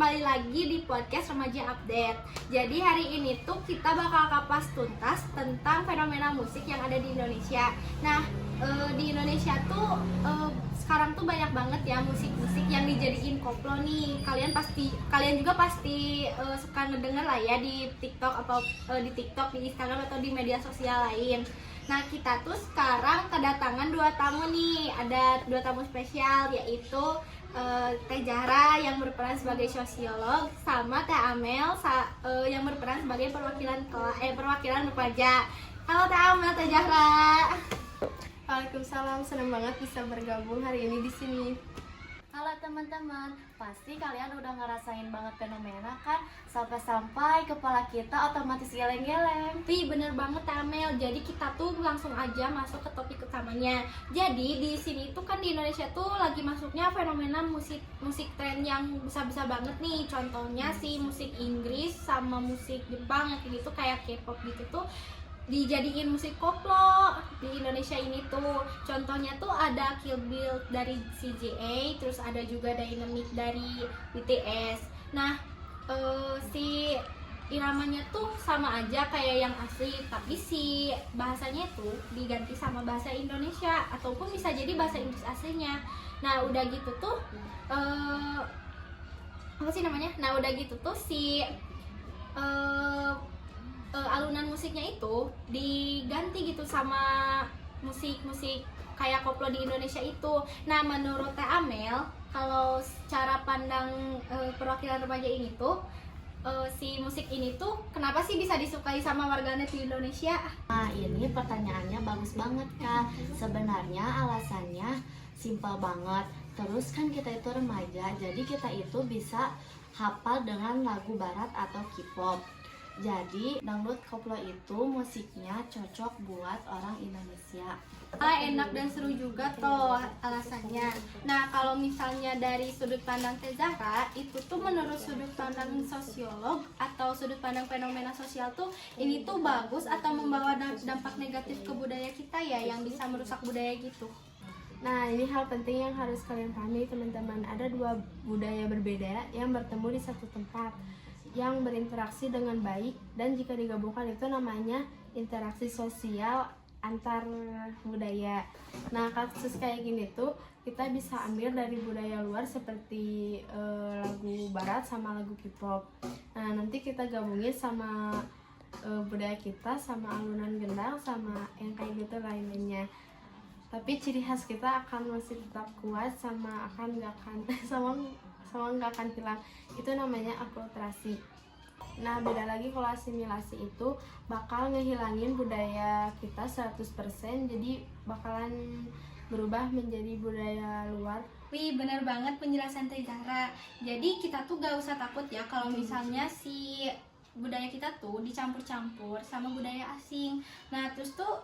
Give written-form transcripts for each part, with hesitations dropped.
kembali lagi di podcast Remaja Update. Jadi hari ini tuh kita bakal kapas tuntas tentang fenomena musik yang ada di Indonesia. Nah, di Indonesia tuh sekarang tuh banyak banget ya musik-musik yang dijadiin koplo nih. Kalian juga pasti suka ngedenger lah ya di TikTok atau di Instagram atau di media sosial lain. Nah, kita tuh sekarang kedatangan dua tamu nih. Ada dua tamu spesial, yaitu Teh Zahra yang berperan sebagai sosiolog, sama Teh Amel yang berperan sebagai perwakilan remaja. Halo Teh Amel, Teh Zahra. Waalaikumsalam, senang banget bisa bergabung hari ini di sini. Halo teman-teman, pasti kalian udah ngerasain banget fenomena kan? Sampai-sampai kepala kita otomatis geleng-geleng. Wih, bener banget Teh Amel. Jadi kita tuh langsung aja masuk ke topik utamanya. Jadi di sini tuh kan di Indonesia tuh lagi masuknya fenomena musik tren yang besar-besar banget nih. Contohnya sih musik Inggris sama musik Jepang yang kayak gitu, kayak K-pop gitu tuh dijadiin musik koplo di Indonesia ini tuh. Contohnya tuh ada Kill Bill dari CJA, terus ada juga Dynamite dari BTS. Nah, si iramanya tuh sama aja kayak yang asli, tapi si bahasanya tuh diganti sama bahasa Indonesia ataupun bisa jadi bahasa Inggris aslinya. Nah, udah gitu tuh apa sih namanya? Nah, udah gitu tuh si alunan musiknya itu diganti gitu sama musik-musik kayak koplo di Indonesia itu. Nah, menurut Teh Amel, kalau cara pandang perwakilan remaja ini tuh si musik ini tuh kenapa sih bisa disukai sama warganet di Indonesia? Nah, ini pertanyaannya bagus banget Kak. Sebenarnya alasannya simpel banget. Terus kan kita itu remaja, jadi kita itu bisa hafal dengan lagu barat atau K-pop. Jadi dangdut koplo itu musiknya cocok buat orang Indonesia. Enak dan seru juga tuh alasannya. Nah, kalau misalnya dari sudut pandang Teh Zahra, itu tuh menurut sudut pandang sosiolog atau sudut pandang fenomena sosial tuh ini tuh bagus atau membawa dampak negatif ke budaya kita ya, yang bisa merusak budaya gitu. Nah, ini hal penting yang harus kalian pahami teman-teman. Ada dua budaya berbeda yang bertemu di satu tempat, yang berinteraksi dengan baik, dan jika digabungkan itu namanya interaksi sosial antar budaya. Nah, kasus kayak gini tuh kita bisa ambil dari budaya luar seperti lagu barat sama lagu K-pop. Nah, nanti kita gabungin sama budaya kita sama alunan gendang sama yang kayak gitu lainnya. Tapi ciri khas kita akan masih tetap kuat sama nggak akan hilang. Itu namanya akulturasi. Nah, beda lagi kalau asimilasi itu bakal ngehilangin budaya kita 100%, jadi bakalan berubah menjadi budaya luar. Wih, bener banget penjelasan Teh Zahra. Jadi kita tuh gak usah takut ya kalau misalnya si budaya kita tuh dicampur-campur sama budaya asing. Nah, terus tuh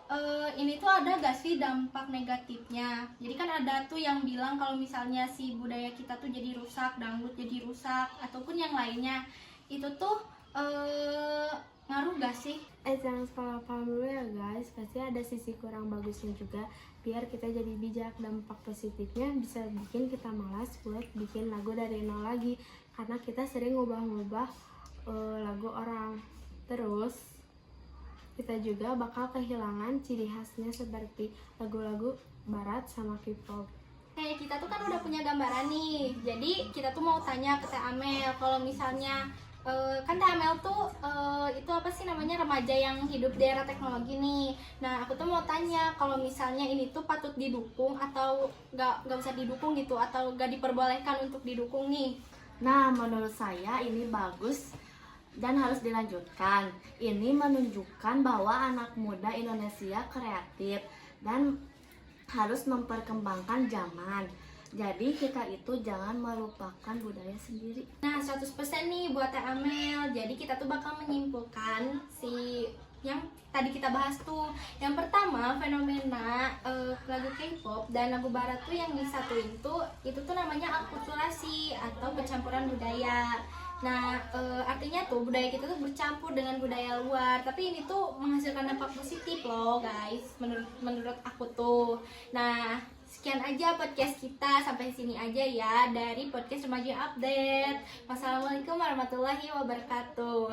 ini tuh ada gak sih dampak negatifnya? Jadi kan ada tuh yang bilang kalau misalnya si budaya kita tuh jadi rusak, dangdut jadi rusak, ataupun yang lainnya. Itu tuh ngaruh gak sih? Jangan salah paham dulu ya guys, pasti ada sisi kurang bagusnya juga. Biar kita jadi bijak, dampak positifnya bisa bikin kita malas buat bikin lagu dari nol lagi, karena kita sering ngubah-ngubah lagu orang. Terus kita juga bakal kehilangan ciri khasnya seperti lagu-lagu barat sama K-pop. Kayak kita tuh kan udah punya gambaran nih. Jadi kita tuh mau tanya ke Teh Amel, kalau misalnya kan Teh Amel tuh itu apa sih namanya, remaja yang hidup di era teknologi nih. Nah, aku tuh mau tanya kalau misalnya ini tuh patut didukung atau gak usah didukung gitu, atau gak diperbolehkan untuk didukung nih. Nah, menurut saya ini bagus dan harus dilanjutkan. Ini menunjukkan bahwa anak muda Indonesia kreatif dan harus memperkembangkan zaman. Jadi kita itu jangan melupakan budaya sendiri. Nah, 100% nih buat Teh Amel. Jadi kita tuh bakal menyimpulkan si yang tadi kita bahas tuh. Yang pertama, fenomena lagu K-pop dan lagu barat tuh yang disatuin tuh itu tuh namanya akulturasi atau pencampuran budaya. Nah, artinya tuh budaya kita tuh bercampur dengan budaya luar, tapi ini tuh menghasilkan dampak positif loh guys, menurut aku tuh. Nah, Sekian aja podcast kita, sampai sini aja ya dari podcast Remaja Update. Wassalamualaikum warahmatullahi wabarakatuh.